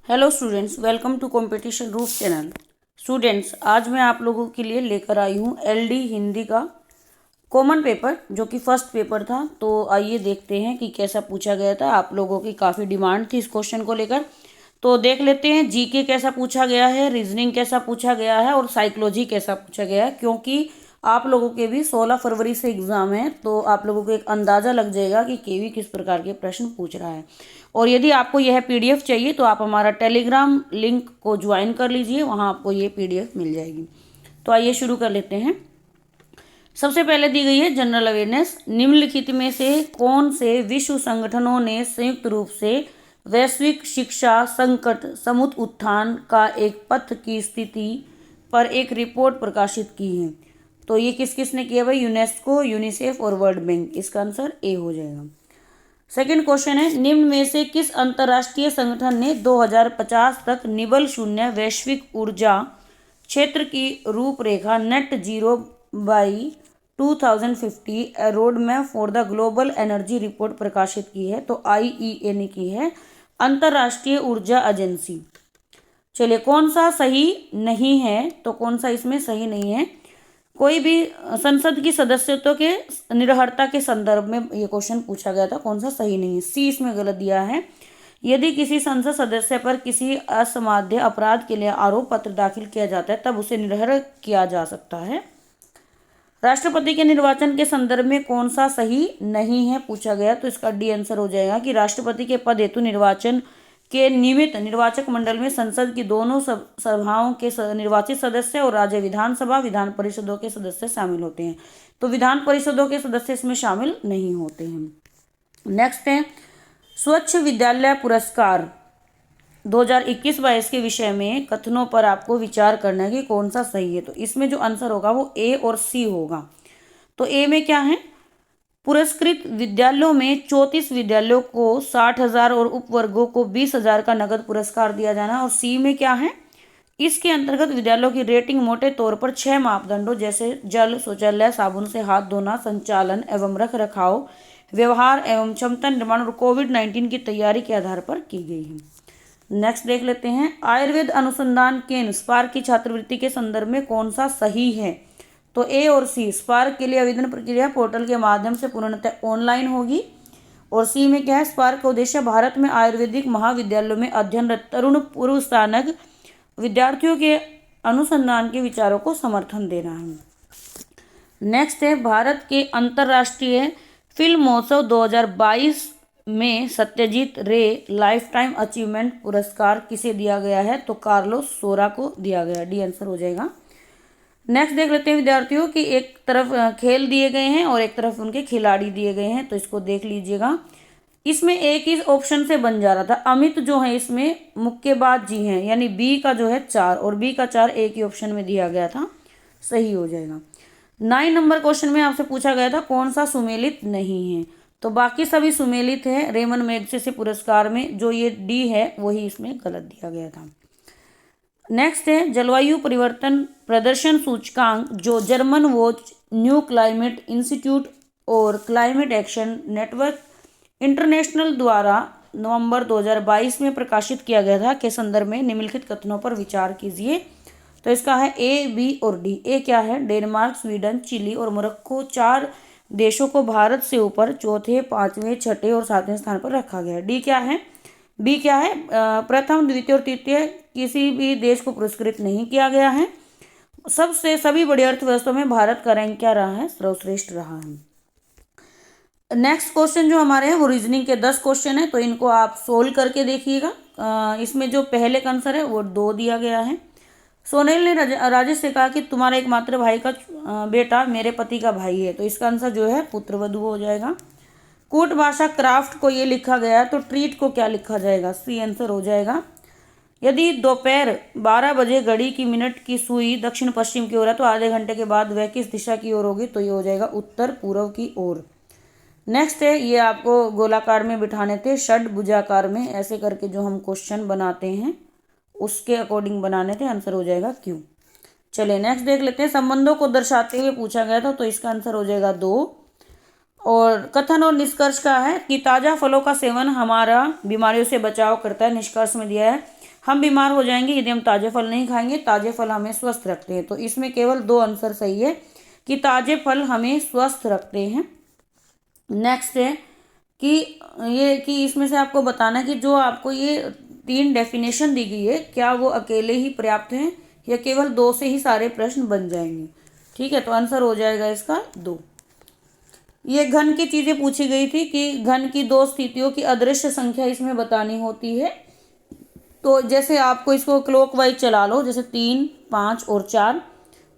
Hello students, welcome to competition roof channel. Students, आज मैं आप लोगों के लिए लेकर आई हूँ एलडी हिंदी का कॉमन पेपर, जो कि फर्स्ट पेपर था। तो आइए देखते हैं कि कैसा पूछा गया था। आप लोगों की काफ़ी डिमांड थी इस क्वेश्चन को लेकर, तो देख लेते हैं जीके कैसा पूछा गया है, रीजनिंग कैसा पूछा गया है और साइकोलॉजी कैसा पूछा गया है। क्योंकि आप लोगों के भी 16 फरवरी से एग्ज़ाम है, तो आप लोगों को एक अंदाज़ा लग जाएगा कि केवी किस प्रकार के प्रश्न पूछ रहा है। और यदि आपको यह पीडीएफ चाहिए तो आप हमारा टेलीग्राम लिंक को ज्वाइन कर लीजिए, वहाँ आपको ये पीडीएफ मिल जाएगी। तो आइए शुरू कर लेते हैं। सबसे पहले दी गई है जनरल अवेयरनेस। निम्नलिखित में से कौन से विश्व संगठनों ने संयुक्त रूप से वैश्विक शिक्षा संकट समुद्र उत्थान का एक पथ की स्थिति पर एक रिपोर्ट प्रकाशित की है? तो ये किस किस ने किया भाई? यूनेस्को, यूनिसेफ और वर्ल्ड बैंक। इसका आंसर ए हो जाएगा। सेकंड क्वेश्चन है, निम्न में से किस अंतर्राष्ट्रीय संगठन ने 2050 तक निबल शून्य वैश्विक ऊर्जा क्षेत्र की रूपरेखा net zero by 2050 A road map for the global energy report प्रकाशित की है? तो आईईए ने की है, अंतर्राष्ट्रीय ऊर्जा एजेंसी। चलिए, कौन सा सही नहीं है? तो कौन सा इसमें सही नहीं है? कोई भी संसद की सदस्यत्व के निरर्हता के संदर्भ में ये क्वेश्चन पूछा गया था, कौन सा सही नहीं है? सी इसमें गलत दिया है। यदि किसी संसद सदस्य पर किसी असामान्य अपराध के लिए आरोप पत्र दाखिल किया जाता है, तब उसे निरर्हर किया जा सकता है। राष्ट्रपति के निर्वाचन के संदर्भ में कौन सा सही नहीं है पूछा गया? तो इसका डी आंसर हो जाएगा कि राष्ट्रपति के पद हेतु निर्वाचन के निमित्त निर्वाचक मंडल में संसद की दोनों सभाओं के निर्वाचित सदस्य और राज्य विधानसभा विधान परिषदों के सदस्य शामिल होते हैं। तो विधान परिषदों के सदस्य इसमें शामिल नहीं होते हैं। नेक्स्ट है स्वच्छ विद्यालय पुरस्कार 2021-22 के विषय में कथनों पर आपको विचार करना है कि कौन सा सही है। तो इसमें जो आंसर होगा वो ए और सी होगा। तो ए में क्या है? पुरस्कृत विद्यालयों में 34 विद्यालयों को 60,000 और उपवर्गों को 20,000 का नगद पुरस्कार दिया जाना। और सी में क्या है? इसके अंतर्गत विद्यालयों की रेटिंग मोटे तौर पर 6 मापदंडों जैसे जल, शौचालय, साबुन से हाथ धोना, संचालन एवं रख रखाव, व्यवहार एवं क्षमता निर्माण और कोविड-19 की तैयारी के आधार पर की गई है। नेक्स्ट देख लेते हैं, आयुर्वेद अनुसंधान केंद्र स्पार्क की छात्रवृत्ति के संदर्भ में कौन सा सही है? तो ए और सी। स्पार्क के लिए आवेदन प्रक्रिया पोर्टल के माध्यम से पूर्णतः ऑनलाइन होगी। और सी में क्या है? स्पार्क का उद्देश्य भारत में आयुर्वेदिक महाविद्यालयों में अध्ययनरत तरुण पूर्व स्नातक विद्यार्थियों के अनुसंधान के विचारों को समर्थन देना है। नेक्स्ट है, भारत के अंतर्राष्ट्रीय फिल्म महोत्सव 2022 में सत्यजीत रे लाइफ टाइम अचीवमेंट पुरस्कार किसे दिया गया है? तो कार्लोस सोरा को दिया गया। डी आंसर हो जाएगा। नेक्स्ट देख लेते हैं विद्यार्थियों की, एक तरफ खेल दिए गए हैं और एक तरफ उनके खिलाड़ी दिए गए हैं, तो इसको देख लीजिएगा। इसमें एक ही ऑप्शन से बन जा रहा था। अमित जो है इसमें मुक्केबाज जी हैं, यानी बी का जो है 4 और बी का 4 एक ही ऑप्शन में दिया गया था, सही हो जाएगा। 9 नंबर क्वेश्चन में आपसे पूछा गया था कौन सा सुमेलित नहीं है? तो बाकी सभी सुमेलित है रेमन मैग्सेसे पुरस्कार में, जो ये डी है वही इसमें गलत दिया गया था। नेक्स्ट है, जलवायु परिवर्तन प्रदर्शन सूचकांक जो German watch, new climate institute और क्लाइमेट एक्शन नेटवर्क इंटरनेशनल द्वारा नवंबर 2022 में प्रकाशित किया गया था के संदर्भ में निम्नलिखित कथनों पर विचार कीजिए। तो इसका है ए, बी और डी। ए क्या है? डेनमार्क, स्वीडन, चिली और मोरक्को 4 देशों को भारत से ऊपर चौथे, पांचवें, छठे और सातवें स्थान पर रखा गया है। डी क्या है? बी क्या है? प्रथम, द्वितीय और तृतीय किसी भी देश को पुरस्कृत नहीं किया गया है। सभी बड़ी अर्थव्यवस्थाओं में भारत का रैंक क्या रहा है? सर्वश्रेष्ठ रहा है। नेक्स्ट क्वेश्चन जो हमारे हैं वो रीजनिंग के 10 क्वेश्चन है, तो इनको आप सोल्व करके देखिएगा। इसमें जो पहले का आंसर है वो 2 दिया गया है। सोनेल ने राजेश से कहा कि तुम्हारे एकमात्र भाई का बेटा मेरे पति का भाई है, तो इसका आंसर जो है पुत्रवधू हो जाएगा। कूट भाषा क्राफ्ट को ये लिखा गया है, तो ट्रीट को क्या लिखा जाएगा? सी आंसर हो जाएगा। यदि दोपहर 12 बजे घड़ी की मिनट की सुई दक्षिण पश्चिम की ओर है, तो आधे घंटे के बाद वह किस दिशा की ओर होगी? तो ये हो जाएगा उत्तर पूर्व की ओर। नेक्स्ट है, ये आपको गोलाकार में बिठाने थे, षडभुजाकार में ऐसे करके जो हम क्वेश्चन बनाते हैं उसके अकॉर्डिंग बनाने थे, आंसर हो जाएगा क्यों। चलिए नेक्स्ट देख लेते हैं, संबंधों को दर्शाते हुए पूछा गया था, तो इसका आंसर हो जाएगा 2। और कथन और निष्कर्ष का है कि ताज़ा फलों का सेवन हमारा बीमारियों से बचाव करता है, निष्कर्ष में दिया है हम बीमार हो जाएंगे यदि हम ताजे फल नहीं खाएंगे, ताजे फल हमें स्वस्थ रखते हैं। तो इसमें केवल 2 आंसर सही है कि ताजे फल हमें स्वस्थ रखते हैं। नेक्स्ट है कि इसमें से आपको बताना है कि जो आपको ये 3 डेफिनेशन दी गई है, क्या वो अकेले ही पर्याप्त हैं या केवल 2 से ही सारे प्रश्न बन जाएंगे। ठीक है, तो आंसर हो जाएगा इसका 2। ये घन की चीजें पूछी गई थी कि घन की 2 स्थितियों की अदृश्य संख्या इसमें बतानी होती है। तो जैसे आपको इसको क्लॉकवाइज चला लो, जैसे 3, 5 और 4,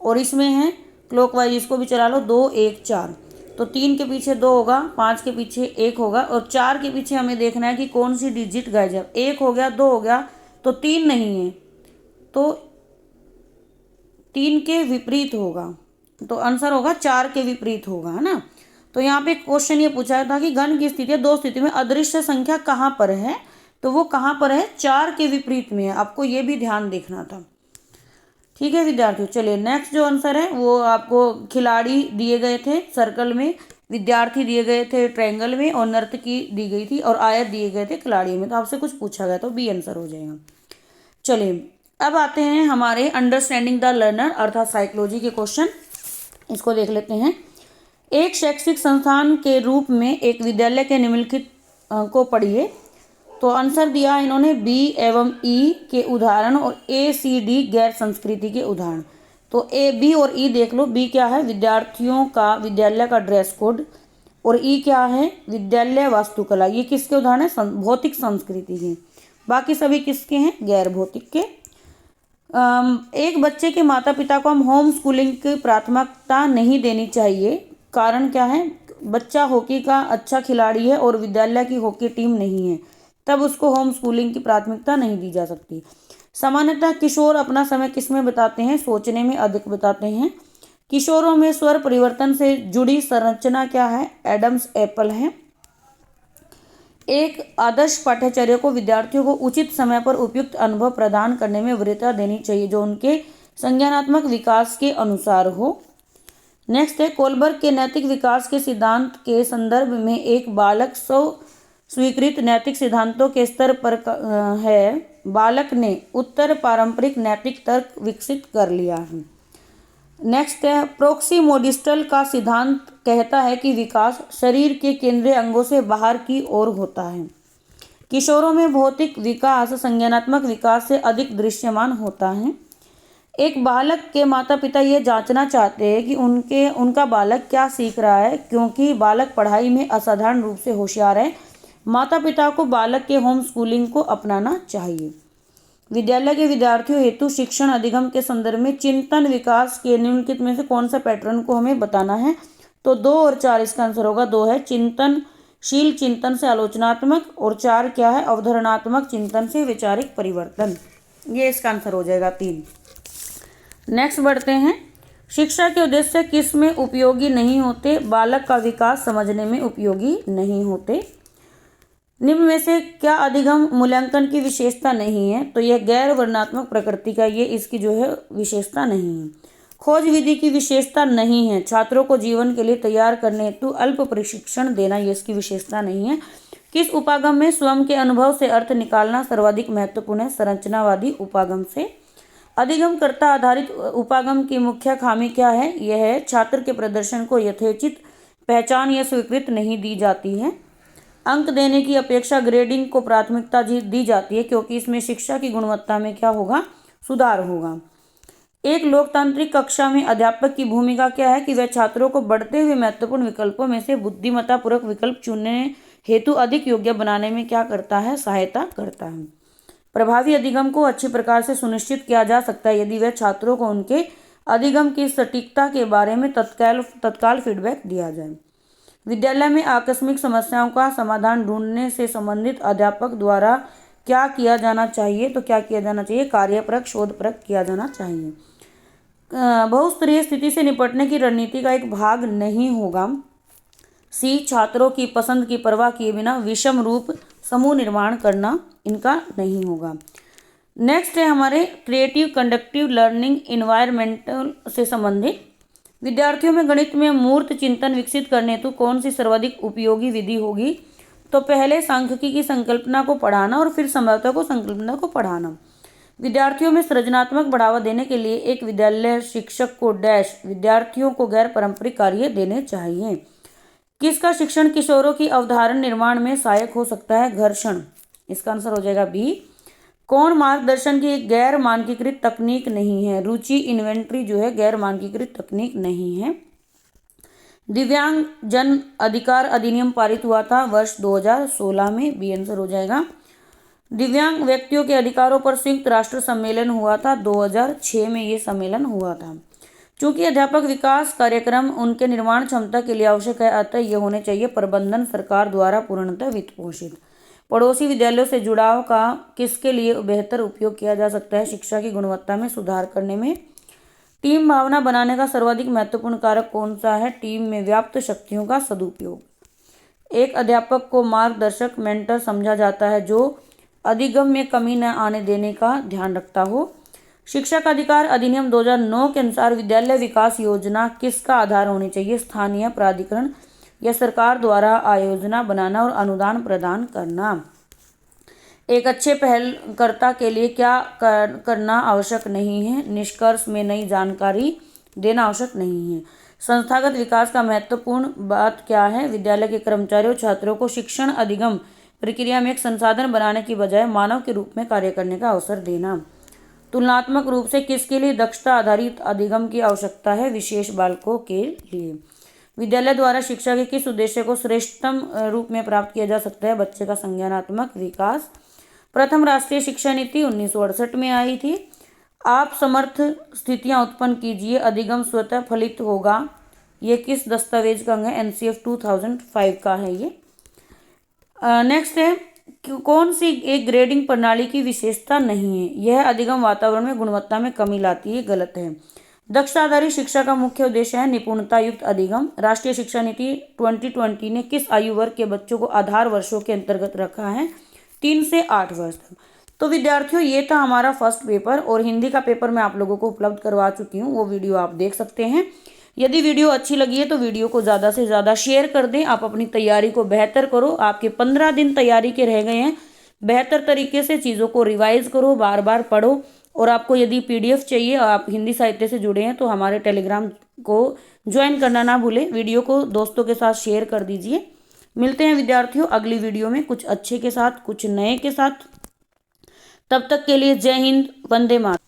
और इसमें है क्लॉकवाइज इसको भी चला लो 2, 1, 4। तो 3 के पीछे 2 होगा, 5 के पीछे 1 होगा, और 4 के पीछे हमें देखना है कि कौन सी डिजिट गायब। 1 हो गया, 2 हो गया, तो 3 नहीं है, तो 3 के विपरीत होगा, तो आंसर होगा 4 के विपरीत होगा, है ना। तो यहाँ पे क्वेश्चन ये पूछा था कि घन की स्थिति 2 स्थिति में अदृश्य संख्या कहाँ पर है, तो वो कहाँ पर है, 4 के विपरीत में है। आपको ये भी ध्यान देखना था। ठीक है विद्यार्थियों, चलिए नेक्स्ट जो आंसर है वो आपको खिलाड़ी दिए गए थे सर्कल में, विद्यार्थी दिए गए थे ट्रायंगल में, और नर्तकी दी गई थी और आयत दिए गए थे खिलाड़ियों में। तो आपसे कुछ पूछा गया तो बी आंसर हो जाएगा। चलिए अब आते हैं हमारे अंडरस्टैंडिंग द लर्नर अर्थात साइकोलॉजी के क्वेश्चन, इसको देख लेते हैं। एक शैक्षिक संस्थान के रूप में एक विद्यालय के निम्नलिखित को पढ़िए। तो आंसर दिया इन्होंने बी एवं ई के उदाहरण और ए सी डी गैर संस्कृति के उदाहरण। तो ए बी और ई देख लो। बी क्या है, विद्यार्थियों का विद्यालय का ड्रेस कोड, और ई क्या है, विद्यालय वास्तुकला। ये किसके उदाहरण है, भौतिक संस्कृति के। बाकी सभी किसके हैं, गैर भौतिक के। एक बच्चे के माता पिता को हम होम स्कूलिंग की प्राथमिकता नहीं देनी चाहिए। कारण क्या है, बच्चा हॉकी का अच्छा खिलाड़ी है और विद्यालय की हॉकी टीम नहीं है, तब उसको होम स्कूलिंग की प्राथमिकता नहीं दी जा सकती। सामान्यतः किशोर अपना समय किसमें बिताते हैं, सोचने में अधिक बिताते हैं। किशोरों में स्वर परिवर्तन से जुड़ी संरचना क्या है, एडम्स एप्पल है। एक आदर्श पाठ्यचर्या को विद्यार्थियों को उचित समय पर उपयुक्त अनुभव प्रदान करने में वरीयता देनी चाहिए जो उनके संज्ञानात्मक विकास के अनुसार हो। नेक्स्ट है, कोलबर्ग के नैतिक विकास के सिद्धांत के संदर्भ में एक बालक स्वीकृत नैतिक सिद्धांतों के स्तर पर है। बालक ने उत्तर पारंपरिक नैतिक तर्क विकसित कर लिया है। नेक्स्ट है, प्रोक्सीमोडिस्टल का सिद्धांत कहता है कि विकास शरीर के केंद्रीय अंगों से बाहर की ओर होता है। किशोरों में भौतिक विकास संज्ञानात्मक विकास से अधिक दृश्यमान होता है। एक बालक के माता पिता ये जांचना चाहते हैं कि उनका बालक क्या सीख रहा है, क्योंकि बालक पढ़ाई में असाधारण रूप से होशियार है। माता पिता को बालक के होम स्कूलिंग को अपनाना चाहिए। विद्यालय के विद्यार्थियों हेतु शिक्षण अधिगम के संदर्भ में चिंतन विकास के निम्नलिखित में से कौन सा पैटर्न को हमें बताना है। तो 2 और 4 इसका आंसर होगा। 2 है चिंतनशील चिंतन से आलोचनात्मक, और 4 क्या है, अवधारणात्मक चिंतन से वैचारिक परिवर्तन। ये इसका आंसर हो जाएगा 3। नेक्स्ट बढ़ते हैं, शिक्षा के उद्देश्य किस में उपयोगी नहीं होते, बालक का विकास समझने में उपयोगी नहीं होते। निम्न में से क्या अधिगम मूल्यांकन की विशेषता नहीं है, तो यह गैर वर्णनात्मक प्रकृति का, ये इसकी जो है विशेषता नहीं है। खोज विधि की विशेषता नहीं है, छात्रों को जीवन के लिए तैयार करने हेतु अल्प प्रशिक्षण देना, ये इसकी विशेषता नहीं है। किस उपागम में स्वयं के अनुभव से अर्थ निकालना सर्वाधिक महत्वपूर्ण है, संरचनावादी उपागम से। अधिगमकर्ता आधारित उपागम की मुख्य खामी क्या है, यह है छात्र के प्रदर्शन को यथोचित पहचान या स्वीकृत नहीं दी जाती है। अंक देने की अपेक्षा ग्रेडिंग को प्राथमिकता दी जाती है, क्योंकि इसमें शिक्षा की गुणवत्ता में क्या होगा, सुधार होगा। एक लोकतांत्रिक कक्षा में अध्यापक की भूमिका क्या है कि वह छात्रों को बढ़ते हुए महत्वपूर्ण विकल्पों में से बुद्धिमत्तापूर्वक विकल्प चुनने हेतु अधिक योग्य बनाने में क्या करता है, सहायता करता है। प्रभावी अधिगम को अच्छी प्रकार से सुनिश्चित किया जा सकता है यदि वह छात्रों को उनके अधिगम की सटीकता के बारे में तत्काल फीडबैक दिया जाए। विद्यालय में आकस्मिक समस्याओं का समाधान ढूंढने से संबंधित अध्यापक द्वारा क्या किया जाना चाहिए, तो क्या किया जाना चाहिए, कार्यपरक शोधपरक किया जाना चाहिए। बहुस्तरीय स्थिति से निपटने की रणनीति का एक भाग नहीं होगा। सी, छात्रों की पसंद की परवाह किए बिना विषम रूप समूह निर्माण करना इनका नहीं होगा। नेक्स्ट है हमारे क्रिएटिव कंडक्टिव लर्निंग इन्वायरमेंटल से संबंधित। विद्यार्थियों में गणित में मूर्त चिंतन विकसित करने हेतु कौन सी सर्वाधिक उपयोगी विधि होगी, तो पहले सांख्यिकी की संकल्पना को पढ़ाना और फिर संभवतः को संकल्पना को पढ़ाना। विद्यार्थियों में सृजनात्मक बढ़ावा देने के लिए एक विद्यालय शिक्षक को डैश विद्यार्थियों को गैर पारंपरिक कार्य देने चाहिए। किसका शिक्षण किशोरों की अवधारण निर्माण में सहायक हो सकता है? घर्षण। इसका आंसर हो जाएगा बी। कौन मार्गदर्शन की एक गैर मानकीकृत तकनीक नहीं है? रुचि इन्वेंट्री जो है गैर मानकीकृत तकनीक नहीं है। दिव्यांग जन अधिकार अधिनियम पारित हुआ था वर्ष 2016 में, बी आंसर हो जाएगा। दिव्यांग व्यक्तियों के अधिकारों पर संयुक्त राष्ट्र सम्मेलन हुआ था 2006 में, ये सम्मेलन हुआ था। चूंकि अध्यापक विकास कार्यक्रम उनके निर्माण क्षमता के लिए आवश्यक है, अतः यह होने चाहिए प्रबंधन सरकार द्वारा पूर्णतः वित्त पोषित। पड़ोसी विद्यालयों से जुड़ाव का किसके लिए बेहतर उपयोग किया जा सकता है? शिक्षा की गुणवत्ता में सुधार करने में। टीम भावना बनाने का सर्वाधिक महत्वपूर्ण कारक कौन सा है? टीम में व्याप्त शक्तियों का सदुपयोग। एक अध्यापक को मार्गदर्शक मेंटर समझा जाता है जो अधिगम में कमी न आने देने का ध्यान रखता हो। शिक्षा का अधिकार अधिनियम 2009 के अनुसार विद्यालय विकास योजना किसका आधार होनी चाहिए? स्थानीय प्राधिकरण या सरकार द्वारा आयोजना बनाना और अनुदान प्रदान करना। एक अच्छे पहलकर्ता के लिए क्या करना आवश्यक नहीं है? निष्कर्ष में नई जानकारी देना आवश्यक नहीं है। संस्थागत विकास का महत्वपूर्ण बात क्या है? विद्यालय के कर्मचारियों छात्रों को शिक्षण अधिगम प्रक्रिया में एक संसाधन बनाने की बजाय मानव के रूप में कार्य करने का अवसर देना। तुलनात्मक रूप से किसके लिए दक्षता आधारित अधिगम की आवश्यकता है? विशेष बालकों के लिए। विद्यालय द्वारा शिक्षा के किस उद्देश्य को श्रेष्ठतम रूप में प्राप्त किया जा सकता है? बच्चे का संज्ञानात्मक विकास। प्रथम राष्ट्रीय शिक्षा नीति 1968 में आई थी। आप समर्थ स्थितियां उत्पन्न कीजिए, अधिगम स्वतः फलित होगा। ये किस दस्तावेज का अंग है? NCF 2005 का है ये। नेक्स्ट है, कौन सी एक ग्रेडिंग प्रणाली की विशेषता नहीं है? यह अधिगम वातावरण में गुणवत्ता में कमी लाती है, गलत है। दक्षता आधारित शिक्षा का मुख्य उद्देश्य है निपुणता युक्त अधिगम। राष्ट्रीय शिक्षा नीति 2020 ने किस आयु वर्ग के बच्चों को आधार वर्षों के अंतर्गत रखा है? 3 से 8 वर्ष तक। तो विद्यार्थियों, ये था हमारा फर्स्ट पेपर, और हिंदी का पेपर मैं आप लोगों को उपलब्ध करवा चुकी हूँ, वो वीडियो आप देख सकते हैं। यदि वीडियो अच्छी लगी है तो वीडियो को ज़्यादा से ज़्यादा शेयर कर दें। आप अपनी तैयारी को बेहतर करो। आपके 15 दिन तैयारी के रह गए हैं। बेहतर तरीके से चीज़ों को रिवाइज करो, बार बार पढ़ो। और आपको यदि PDF चाहिए, आप हिंदी साहित्य से जुड़े हैं, तो हमारे टेलीग्राम को ज्वाइन करना ना भूलें। वीडियो को दोस्तों के साथ शेयर कर दीजिए। मिलते हैं विद्यार्थियों अगली वीडियो में कुछ अच्छे के साथ, कुछ नए के साथ। तब तक के लिए जय हिंद, वंदे मातरम।